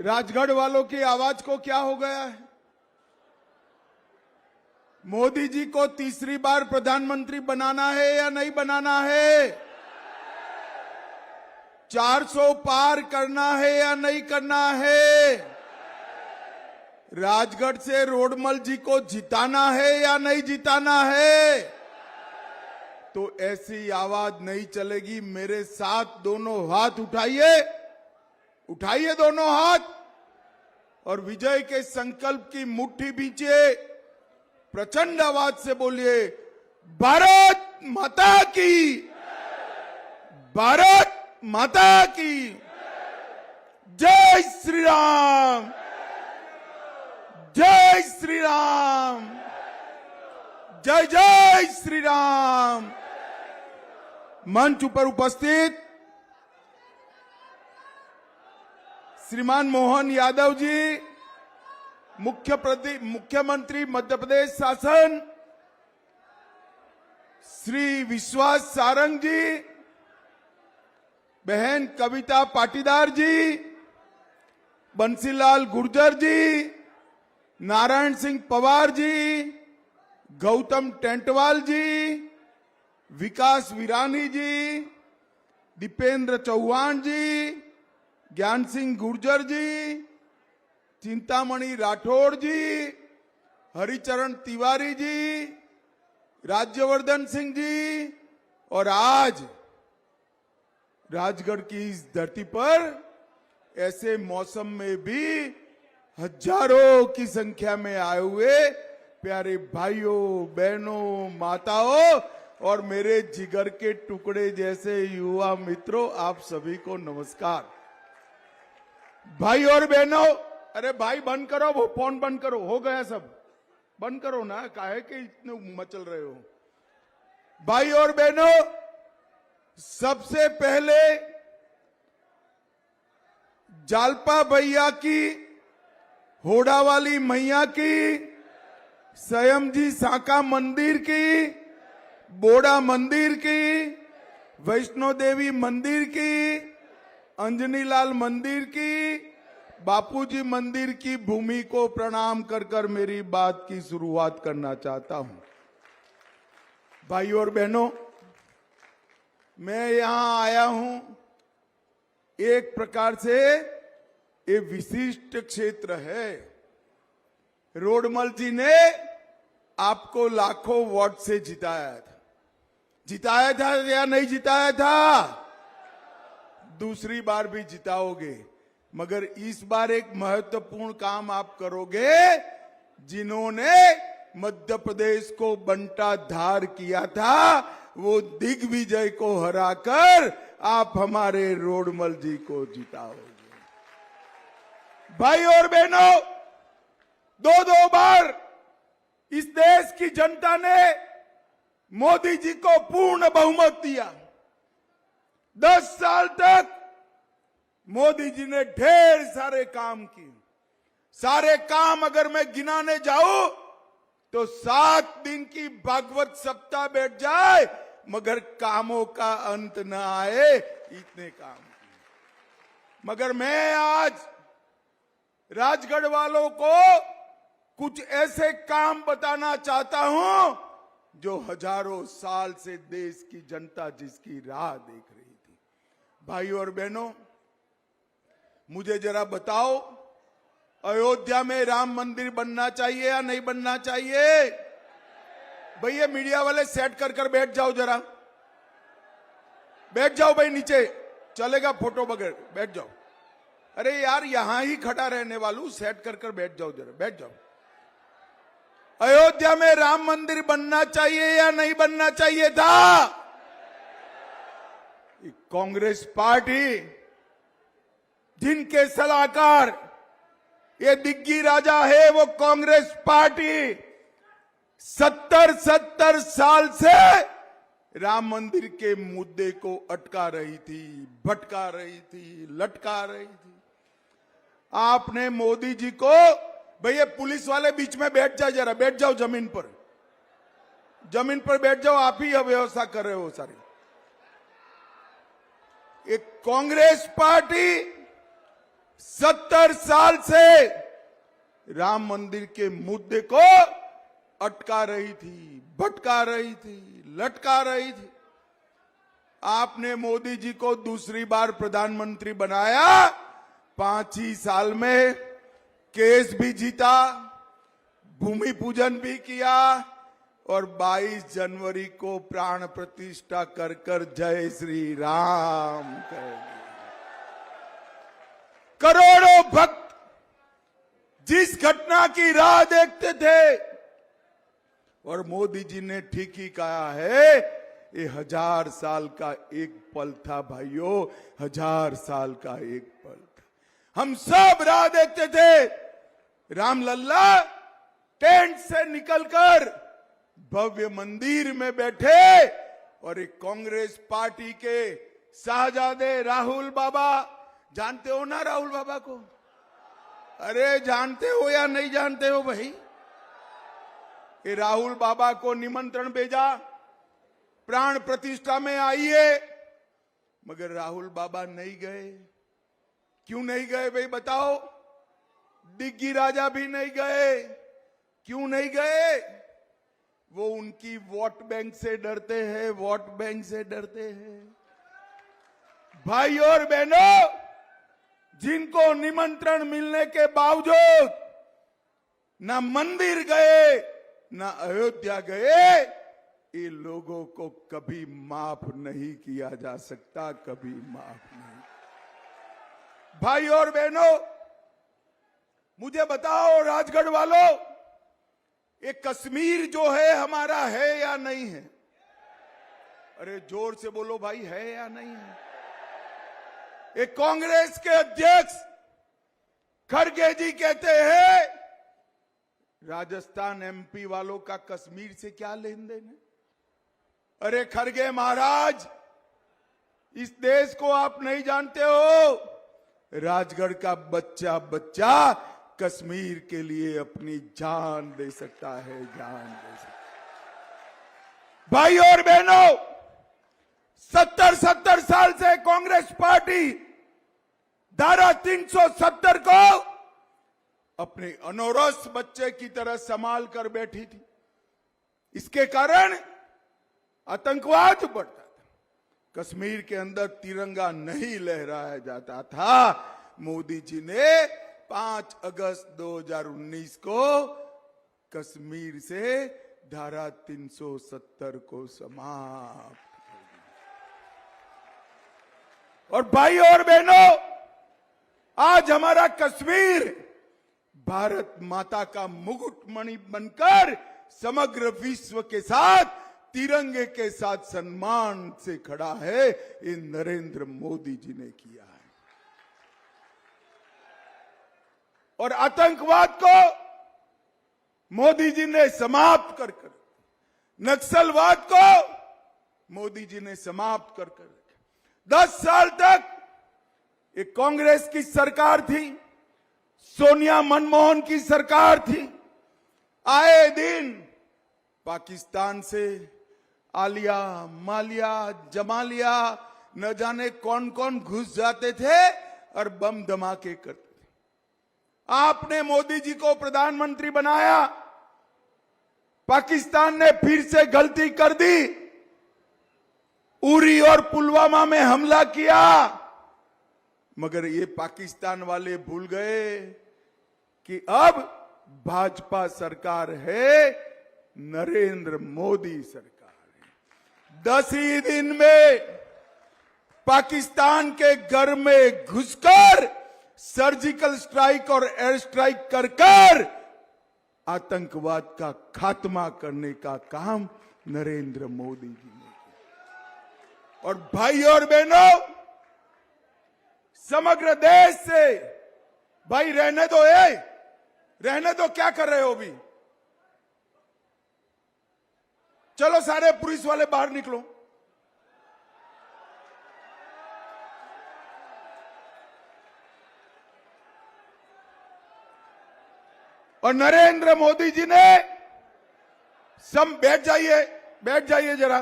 राजगढ़ वालों की आवाज को क्या हो गया है? मोदी जी को तीसरी बार प्रधानमंत्री बनाना है या नहीं बनाना है? 400 पार करना है या नहीं करना है? राजगढ़ से रोडमल जी को जिताना है या नहीं जिताना है? तो ऐसी आवाज नहीं चलेगी। मेरे साथ दोनों हाथ उठाइए, उठाइए दोनों हाथ और विजय के संकल्प की मुट्ठी बींचिए। प्रचंड आवाज से बोलिए, भारत माता की, भारत माता की जय श्री राम, जय श्री राम, जय जय श्री राम। मंच पर उपस्थित श्रीमान मोहन यादव जी, मुख्यमंत्री मध्य प्रदेश शासन, श्री विश्वास सारंग जी, बहन कविता पाटीदार जी, बंसीलाल गुर्जर जी, नारायण सिंह पवार जी, गौतम टेंटवाल जी, विकास विरानी जी, दीपेंद्र चौहान जी, ज्ञान सिंह गुर्जर जी, चिंतामणि राठौड़ जी, हरिचरण तिवारी जी, राज्यवर्धन सिंह जी, और आज राजगढ़ की इस धरती पर ऐसे मौसम में भी हजारों की संख्या में आए हुए प्यारे भाइयों, बहनों, माताओं और मेरे जिगर के टुकड़े जैसे युवा मित्रों, आप सभी को नमस्कार। भाई और बहनों, अरे भाई बंद करो, वो फोन बंद करो, हो गया सब, बंद करो ना, काहे के इतने मचल रहे हो। भाई और बहनों, सबसे पहले जालपा भैया की, होड़ा वाली मैया की, स्वयं जी साका मंदिर की, बोड़ा मंदिर की, वैष्णो देवी मंदिर की, अंजनी लाल मंदिर की, बापूजी मंदिर की भूमि को प्रणाम कर कर मेरी बात की शुरुआत करना चाहता हूं। भाइयों और बहनों, मैं यहां आया हूं, एक प्रकार से ये विशिष्ट क्षेत्र है। रोडमल जी ने आपको लाखों वोट से जिताया था, जिताया था या नहीं जिताया था? दूसरी बार भी जिताओगे, मगर इस बार एक महत्वपूर्ण काम आप करोगे। जिन्होंने मध्य प्रदेश को बंटाधार किया था, वो दिग्विजय को हराकर आप हमारे रोडमल जी को जिताओगे। भाई और बहनों, दो बार इस देश की जनता ने मोदी जी को पूर्ण बहुमत दिया। 10 साल तक मोदी जी ने ढेर सारे काम किए। सारे काम अगर मैं गिनाने जाऊं तो 7 दिन की भागवत सप्ताह बैठ जाए, मगर कामों का अंत न आए, इतने काम किए। मगर मैं आज राजगढ़ वालों को कुछ ऐसे काम बताना चाहता हूं जो हजारों साल से देश की जनता जिसकी राह देख रही थी। भाइयों और बहनों, मुझे जरा बताओ, अयोध्या में राम मंदिर बनना चाहिए या नहीं बनना चाहिए? भैया मीडिया वाले सेट कर कर बैठ जाओ, जरा बैठ जाओ भाई, नीचे चलेगा फोटो बगैर, बैठ जाओ। अरे यार, यहां ही खड़ा रहने वालों, सेट कर कर बैठ जाओ, जरा बैठ जाओ। अयोध्या में राम मंदिर बनना चाहिए या नहीं बनना चाहिए था? कांग्रेस पार्टी, जिनके सलाहकार ये दिग्गी राजा है, वो कांग्रेस पार्टी 70 साल से राम मंदिर के मुद्दे को अटका रही थी, भटका रही थी, लटका रही थी। आपने मोदी जी को, भैया पुलिस वाले बीच में बैठ जाओ, जरा बैठ जाओ, जमीन पर बैठ जाओ, आप ही व्यवस्था कर रहे हो सारी। एक कांग्रेस पार्टी 70 साल से राम मंदिर के मुद्दे को अटका रही थी, भटका रही थी, लटका रही थी। आपने मोदी जी को दूसरी बार प्रधानमंत्री बनाया, 5 ही साल में केस भी जीता, भूमि पूजन भी किया और 22 जनवरी को प्राण प्रतिष्ठा कर कर जय श्री राम कह दिया। करोड़ों भक्त जिस घटना की राह देखते थे, और मोदी जी ने ठीक ही कहा है, ये 1000 साल का एक पल था भाइयों, 1000 साल का एक पल था। हम सब राह देखते थे, रामलल्ला टेंट से निकलकर भव्य मंदिर में बैठे और एक कांग्रेस पार्टी के शाहजादे राहुल बाबा, जानते हो ना राहुल बाबा को? अरे जानते हो या नहीं जानते हो भाई? ये राहुल बाबा को निमंत्रण भेजा, प्राण प्रतिष्ठा में आइए, मगर राहुल बाबा नहीं गए। क्यों नहीं गए भाई बताओ? डिग्गी राजा भी नहीं गए। क्यों नहीं गए? वो उनकी वोट बैंक से डरते हैं, वोट बैंक से डरते हैं। भाई और बहनों, जिनको निमंत्रण मिलने के बावजूद ना मंदिर गए ना अयोध्या गए, ये लोगों को कभी माफ नहीं किया जा सकता, कभी माफ नहीं। भाई और बहनों, मुझे बताओ राजगढ़ वालों, ये कश्मीर जो है हमारा है या नहीं है? अरे जोर से बोलो भाई, है या नहीं है? ये कांग्रेस के अध्यक्ष खड़गे जी कहते हैं राजस्थान एमपी वालों का कश्मीर से क्या लेन देन है? अरे खड़गे महाराज, इस देश को आप नहीं जानते हो। राजगढ़ का बच्चा बच्चा कश्मीर के लिए अपनी जान दे सकता है, जान दे सकता है। भाई और बहनों, 70 साल से कांग्रेस पार्टी धारा 370 को अपने अनौरस बच्चे की तरह संभाल कर बैठी थी। इसके कारण आतंकवाद बढ़ता था, कश्मीर के अंदर तिरंगा नहीं लहराया जाता था। मोदी जी ने 5 अगस्त 2019 को कश्मीर से धारा 370 को समाप्त कर दिया। और भाई और बहनों, आज हमारा कश्मीर भारत माता का मुकुटमणि बनकर समग्र विश्व के साथ तिरंगे के साथ सम्मान से खड़ा है। ये नरेंद्र मोदी जी ने किया है। और आतंकवाद को मोदी जी ने समाप्त कर कर, नक्सलवाद को मोदी जी ने समाप्त कर कर, 10 साल तक एक कांग्रेस की सरकार थी, सोनिया मनमोहन की सरकार थी। आए दिन पाकिस्तान से आलिया, मालिया, जमालिया, न जाने कौन कौन घुस जाते थे और बम धमाके करते थे। आपने मोदी जी को प्रधानमंत्री बनाया, पाकिस्तान ने फिर से गलती कर दी, उरी और पुलवामा में हमला किया। मगर ये पाकिस्तान वाले भूल गए कि अब भाजपा सरकार है, नरेंद्र मोदी सरकार है। 10 ही दिन में पाकिस्तान के घर में घुसकर सर्जिकल स्ट्राइक और एयर स्ट्राइक कर कर आतंकवाद का खात्मा करने का काम नरेंद्र मोदी जी ने किया। और भाई और बहनों, समग्र देश से भाई रहने दो, रहने दो, क्या कर रहे हो अभी? चलो सारे पुलिस वाले बाहर निकलो। और नरेंद्र मोदी जी ने सब बैठ जाइए जरा।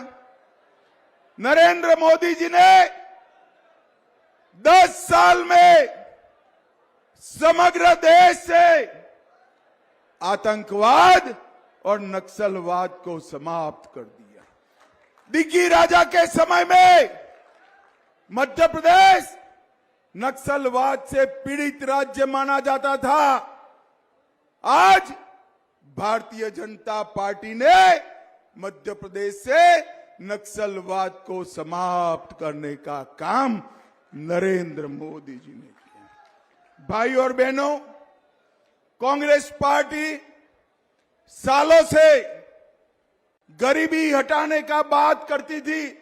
नरेंद्र मोदी जी ने 10 साल में समग्र देश से आतंकवाद और नक्सलवाद को समाप्त कर दिया। दिग्गी राजा के समय में मध्य प्रदेश नक्सलवाद से पीड़ित राज्य माना जाता था। आज भारतीय जनता पार्टी ने मध्य प्रदेश से नक्सलवाद को समाप्त करने का काम नरेंद्र मोदी जी ने किया। भाई और बहनों, कांग्रेस पार्टी सालों से गरीबी हटाने का बात करती थी।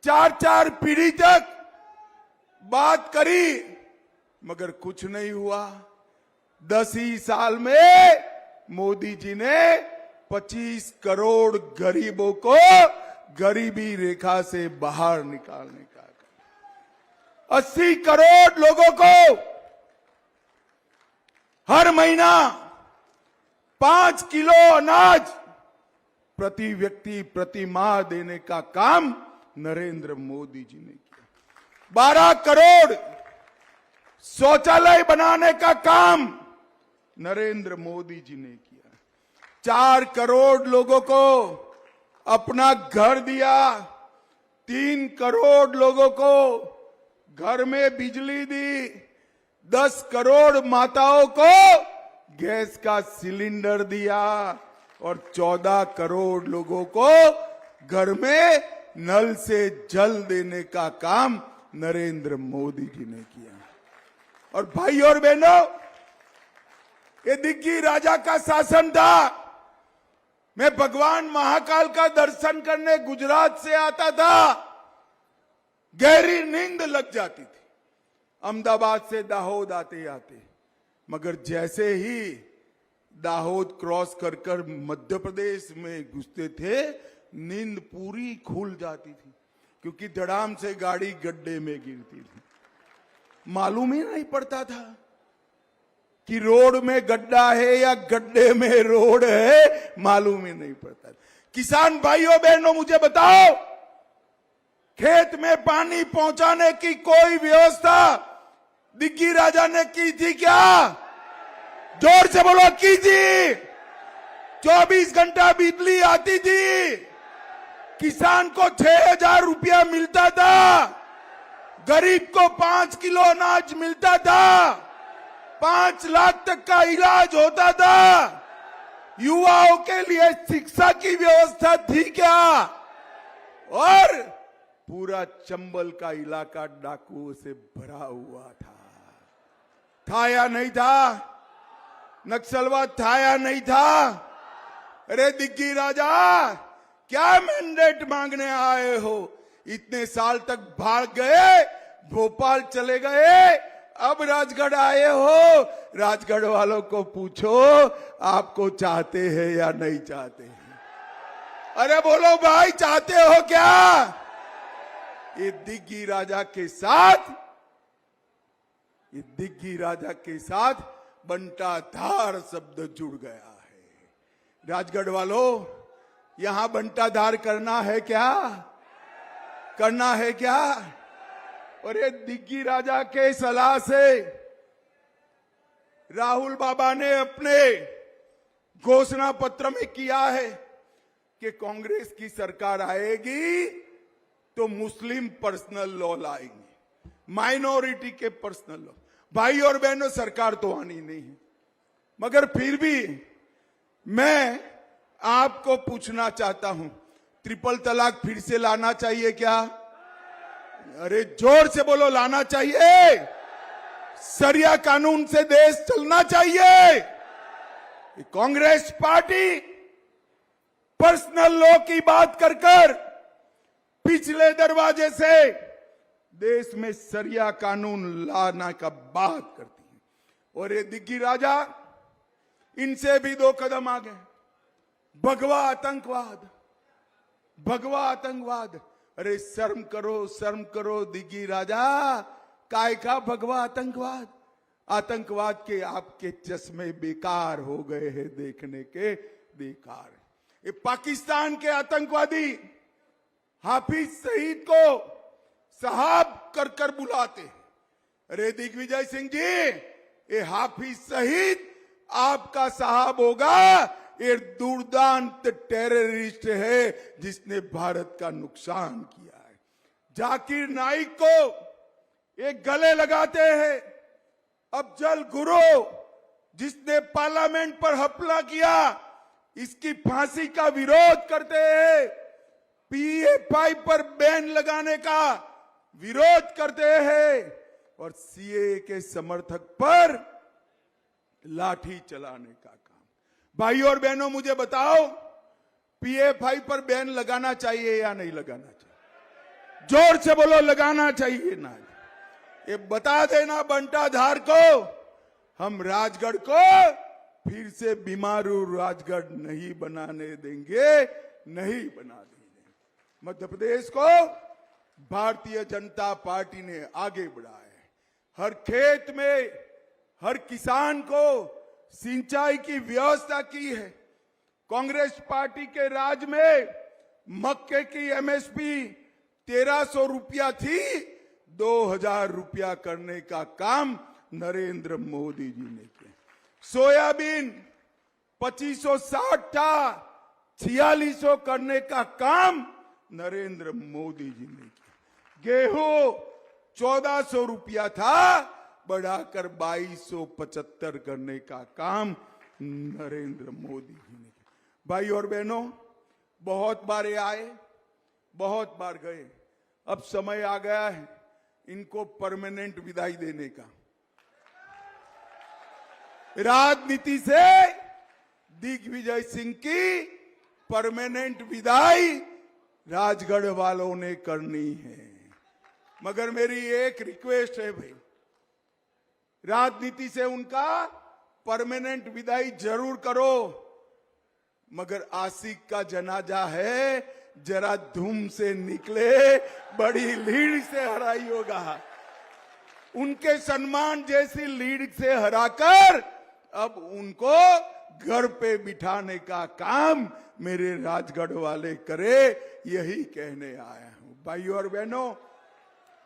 4 पीढ़ी तक बात करी, मगर कुछ नहीं हुआ। 10 ही साल में मोदी जी ने 25 करोड़ गरीबों को गरीबी रेखा से बाहर निकालने का काम, 80 करोड़ लोगों को हर महीना 5 किलो अनाज प्रति व्यक्ति प्रति माह देने का काम नरेंद्र मोदी जी ने किया। 12 करोड़ शौचालय बनाने का काम नरेंद्र मोदी जी ने किया। 4 करोड़ लोगों को अपना घर दिया। 3 करोड़ लोगों को घर में बिजली दी। 10 करोड़ माताओं को गैस का सिलेंडर दिया और 14 करोड़ लोगों को घर में नल से जल देने का काम नरेंद्र मोदी जी ने किया। और भाई और बहनों, ये दिग्गी राजा का शासन था। मैं भगवान महाकाल का दर्शन करने गुजरात से आता था, गहरी नींद लग जाती थी अहमदाबाद से दाहोद आते आते। मगर जैसे ही दाहोद क्रॉस कर कर मध्य प्रदेश में घुसते थे, नींद पूरी खुल जाती थी, क्योंकि धड़ाम से गाड़ी गड्ढे में गिरती थी। मालूम ही नहीं पड़ता था कि रोड में गड्ढा है या गड्ढे में रोड है, मालूम ही नहीं पड़ता। किसान भाइयों बहनों, मुझे बताओ, खेत में पानी पहुंचाने की कोई व्यवस्था दिग्गी राजा ने की थी क्या? जोर से बोलो, की थी। 24 घंटा बिजली आती थी, किसान को 6,000 रुपया मिलता था, गरीब को 5 किलो अनाज मिलता था, 5 लाख तक का इलाज होता था, युवाओं के लिए शिक्षा की व्यवस्था थी क्या? और पूरा चंबल का इलाका डाकुओं से भरा हुआ था या नहीं था? नक्सलवाद था या नहीं था? अरे दिग्गी राजा, क्या मैंडेट मांगने आए हो? इतने साल तक भाग गए, भोपाल चले गए, अब राजगढ़ आए हो। राजगढ़ वालों को पूछो, आपको चाहते हैं या नहीं चाहते हैं? अरे बोलो भाई, चाहते हो क्या? ये दिग्गी राजा के साथ बंटाधार शब्द जुड़ गया है। राजगढ़ वालों, यहां बंटाधार करना है क्या? करना है क्या? और ये दिग्गी राजा के सलाह से राहुल बाबा ने अपने घोषणा पत्र में किया है कि कांग्रेस की सरकार आएगी तो मुस्लिम पर्सनल लॉ लाएंगे, माइनॉरिटी के पर्सनल लॉ। भाई और बहनों, सरकार तो आनी नहीं है, मगर फिर भी मैं आपको पूछना चाहता हूं, ट्रिपल तलाक फिर से लाना चाहिए क्या? अरे जोर से बोलो, लाना चाहिए। शरिया कानून से देश चलना चाहिए। कांग्रेस पार्टी पर्सनल लॉ की बात कर कर पिछले दरवाजे से देश में शरिया कानून लाना का बात करती है। और ये दिग्गी राजा, इनसे भी 2 कदम आगे। भगवा आतंकवाद। अरे शर्म करो दिग्गी राजा, काय का भगवा आतंकवाद? आतंकवाद के आपके चश्मे बेकार हो गए हैं, देखने के बेकार। ये पाकिस्तान के आतंकवादी हाफिज सईद को साहब कर बुलाते हैं। अरे दिग्विजय सिंह जी, ये हाफिज सहित आपका साहब होगा, ये दुर्दांत टेररिस्ट है जिसने भारत का नुकसान किया है। जाकिर नाइक को एक गले लगाते हैं। अफजल गुरु जिसने पार्लियामेंट पर हमला किया, इसकी फांसी का विरोध करते हैं। पीएफआई पर बैन लगाने का विरोध करते हैं और सीए के समर्थक पर लाठी चलाने का काम। भाइयों और बहनों, मुझे बताओ, पीएफआई पर बैन लगाना चाहिए या नहीं लगाना चाहिए? जोर से बोलो, लगाना चाहिए ना? ये बता देना बंटाधार को, हम राजगढ़ को फिर से बीमारू राजगढ़ नहीं बनाने देंगे, नहीं बना देंगे। मध्य प्रदेश को भारतीय जनता पार्टी ने आगे बढ़ाया है। हर खेत में हर किसान को सिंचाई की व्यवस्था की है। कांग्रेस पार्टी के राज में मक्के की एमएसपी 1300 रुपया थी, 2000 रुपया करने का काम नरेंद्र मोदी जी ने किया। सोयाबीन 2560 था, 4600 करने का काम नरेंद्र मोदी जी ने किया। गेहूं 1400 रुपया था, बढ़ाकर 2275 करने का काम नरेंद्र मोदी जी ने किया। भाई और बहनों, बहुत बार ये आए, बहुत बार गए, अब समय आ गया है इनको परमानेंट विदाई देने का। राजनीति से दिग्विजय सिंह की परमानेंट विदाई राजगढ़ वालों ने करनी है। मगर मेरी एक रिक्वेस्ट है भाई, राजनीति से उनका परमानेंट विदाई जरूर करो, मगर आशिक का जनाजा है, जरा धूम से निकले, बड़ी लीड से हराई होगा। उनके सम्मान जैसी लीड से हराकर अब उनको घर पे बिठाने का काम मेरे राजगढ़ वाले करे, यही कहने आया हूं। भाइयों और बहनों,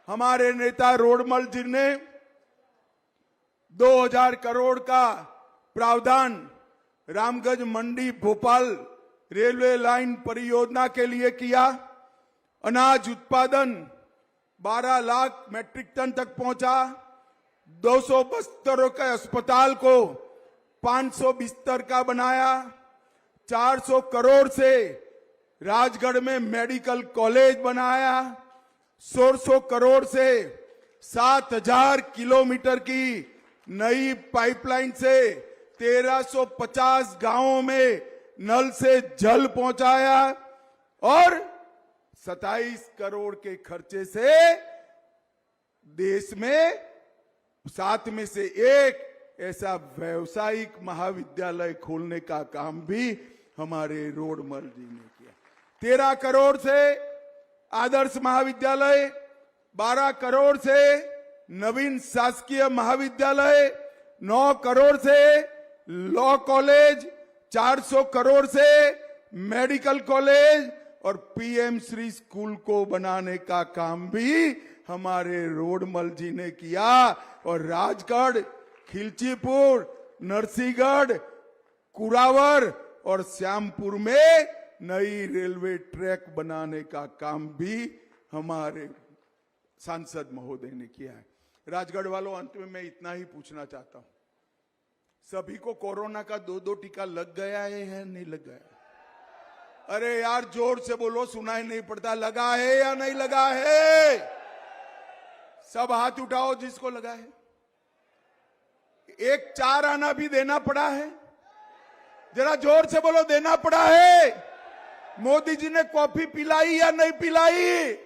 हमारे नेता रोडमल जी ने 2000 करोड़ का प्रावधान रामगंज मंडी भोपाल रेलवे लाइन परियोजना के लिए किया। अनाज उत्पादन 12 लाख मेट्रिक टन तक पहुंचा। 200 बिस्तरों के अस्पताल को 500 बिस्तर का बनाया। 400 करोड़ से राजगढ़ में मेडिकल कॉलेज बनाया। 100 करोड़ से 7000 किलोमीटर की नई पाइपलाइन से 1350 गांवों में नल से जल पहुंचाया और 27 करोड़ के खर्चे से देश में 7 में से एक ऐसा व्यावसायिक महाविद्यालय खोलने का काम भी हमारे रोडमल जी ने किया। 13 करोड़ से आदर्श महाविद्यालय, 12 करोड़ से नवीन शासकीय महाविद्यालय, 9 करोड़ से लॉ कॉलेज, 400 करोड़ से मेडिकल कॉलेज और पीएम श्री स्कूल को बनाने का काम भी हमारे रोडमल जी ने किया। और राजगढ़, खिलचीपुर, नरसिंहगढ़, कुरावर और श्यामपुर में नई रेलवे ट्रैक बनाने का काम भी हमारे सांसद महोदय ने किया है। राजगढ़ वालों, अंत में मैं इतना ही पूछना चाहता हूं, सभी को कोरोना का 2-2 टीका लग गया है नहीं लग गया? अरे यार जोर से बोलो, सुनाई नहीं पड़ता। लगा है या नहीं लगा है? सब हाथ उठाओ जिसको लगा है। एक 4 आना भी देना पड़ा है, जरा जोर से बोलो, देना पड़ा है। मोदी जी ने कॉफी पिलाई या नहीं पिलाई?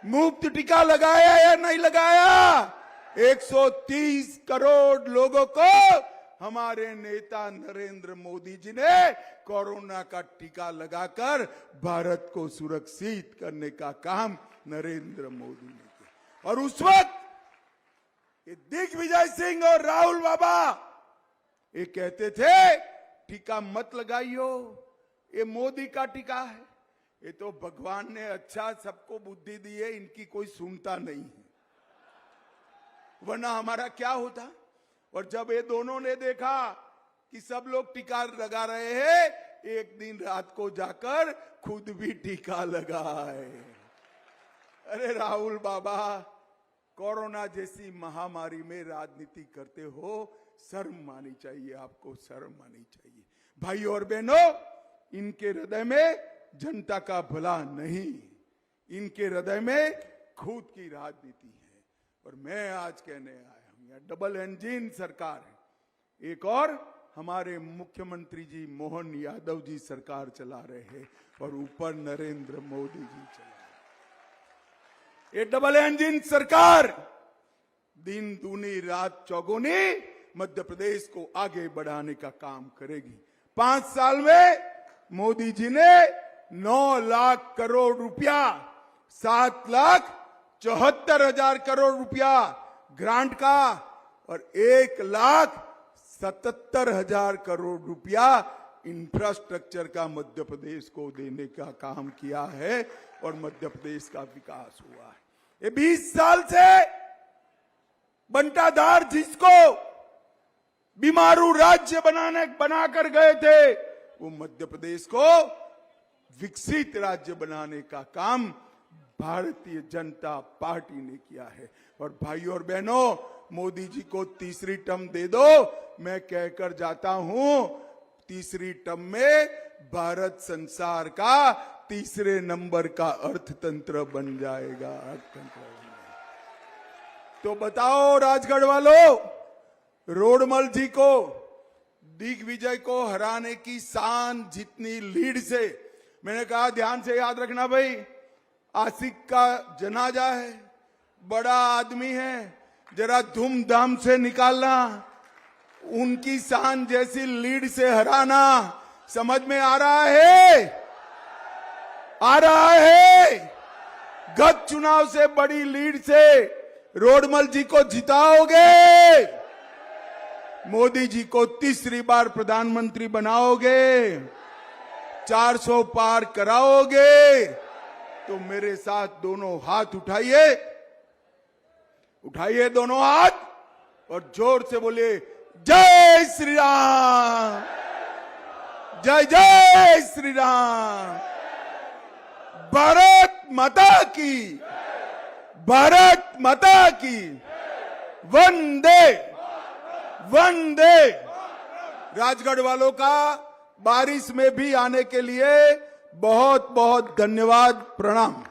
मुफ्त टीका लगाया या नहीं लगाया? 130 करोड़ लोगों को हमारे नेता नरेंद्र मोदी जी ने कोरोना का टीका लगाकर भारत को सुरक्षित करने का काम नरेंद्र मोदी ने किया। और उस वक्त ये दिग्विजय सिंह और राहुल बाबा ये कहते थे टीका मत लगाइयो, ये मोदी का टीका है। ये तो भगवान ने अच्छा सबको बुद्धि दी है, इनकी कोई सुनता नहीं है, वरना हमारा क्या होता। और जब ये दोनों ने देखा कि सब लोग टीका लगा रहे हैं, एक दिन रात को जाकर खुद भी टीका लगाए। अरे राहुल बाबा, कोरोना जैसी महामारी में राजनीति करते हो, शर्म आनी चाहिए, आपको शर्म आनी चाहिए। भाई और बहनों, इनके हृदय में जनता का भला नहीं, इनके हृदय में खुद की राजनीति है। और मैं आज कहने आया हूं, यह डबल इंजन सरकार है। एक और हमारे मुख्यमंत्री जी मोहन यादव जी सरकार चला रहे हैं और ऊपर नरेंद्र मोदी जी चला रहे। ये डबल इंजन सरकार दिन दूनी रात चौगुनी मध्य प्रदेश को आगे बढ़ाने का काम करेगी। 5 साल में मोदी जी ने 9 लाख करोड़ रुपया, 7,74,000 करोड़ रुपया ग्रांट का और 1,77,000 करोड़ रुपया इंफ्रास्ट्रक्चर का मध्य प्रदेश को देने का काम किया है और मध्य प्रदेश का विकास हुआ है। ये 20 साल से बंटाधार जिसको बीमारू राज्य बनाकर गए थे, वो मध्य प्रदेश को विकसित राज्य बनाने का काम भारतीय जनता पार्टी ने किया है। और भाइयों और बहनों, मोदी जी को तीसरी टर्म दे दो, मैं कहकर जाता हूं, तीसरी टर्म में भारत संसार का तीसरे नंबर का अर्थतंत्र बन जाएगा। तो बताओ राजगढ़ वालों, रोडमल जी को, दिग्विजय को हराने की शान जितनी लीड से, मैंने कहा ध्यान से याद रखना भाई, आशिक का जनाजा है, बड़ा आदमी है, जरा धूमधाम से निकालना, उनकी शान जैसी लीड से हराना। समझ में आ रहा है? आ रहा है? गत चुनाव से बड़ी लीड से रोडमल जी को जिताओगे, मोदी जी को तीसरी बार प्रधानमंत्री बनाओगे, 400 पार कराओगे, तो मेरे साथ दोनों हाथ उठाइए, उठाइए दोनों हाथ और जोर से बोलिए जय श्री राम, जय जय श्री राम, भारत माता की, भारत माता की, वंदे वंदे। राजगढ़ वालों का बारिश में भी आने के लिए बहुत बहुत धन्यवाद, प्रणाम।